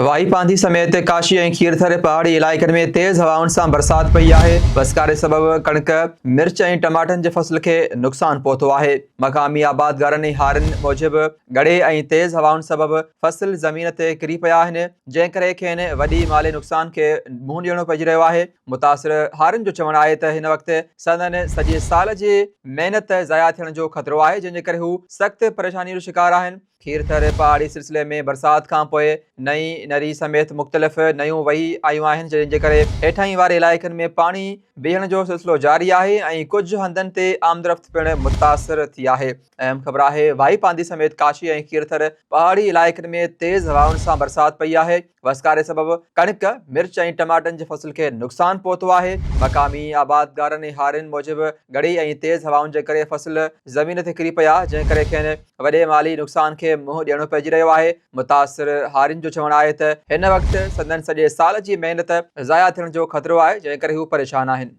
Y Pandhi समेत काशी ऐं खीरथर पहाड़ी इलाइक़नि में तेज़ हवाउनि सां बरसात पई आहे। वसकारे सबबि कणिक, मिर्च ऐं टमाटनि जे फसल खे नुक़सान पहुतो आहे। मक़ामी आबादगारनि ऐं हारियुनि मूजिबि गड़े ऐं तेज़ हवाउनि सबबि फसल ज़मीन ते किरी पिया आहिनि, जंहिं करे खेनि वॾी माली नुक़सान खे मुंहुं ॾियणो पइजी रहियो आहे। मुतासिर हारियुनि जो चवणु आहे त हिन वक़्तु संदनि सॼे साल जी महिनत ज़ाया थियण जो ख़तरो आहे, जंहिंजे करे हू सख़्त परेशानी जो शिकार आहिनि। खीरथर पहाड़ी सिलसिले में बरसात खां पोइ नई नरी समेत मुख़्तलिफ़ नयूं वही आयूं आहिनि, जंहिंजे करे हेठाहीं वारे इलाइक़नि में पाणी बीहण जो सिलसिलो जारी आहे ऐं कुझु हंधनि ते आमदरफ़्त पिणु मुतासिर थी आहे। अहम ख़बर आहे, वाई पांधी समेत काशी ऐं खीरथर पहाड़ी इलाइक़नि में तेज़ हवाउनि सां बरसात पई आहे। वसकारे सबबि कणिक, मिर्च ऐं टमाटनि जी फसल खे नुक़सान पहुतो आहे। मक़ामी आबादगारनि ऐं हारियुनि मूजिबि गड़ी ऐं तेज़ हवाउनि जे करे फसल ज़मीन ते किरी पिया, जंहिं करे खेनि वॾे माली नुक़सान खे मुंहुं ॾियणो पइजी रहियो आहे। मुतासिर हारियुनि जो चवणु आहे त हिन वक़्तु संदनि सॼे साल जी महिनत ज़ाया थियण जो ख़तरो आहे, जंहिं करे हू परेशान आहिनि।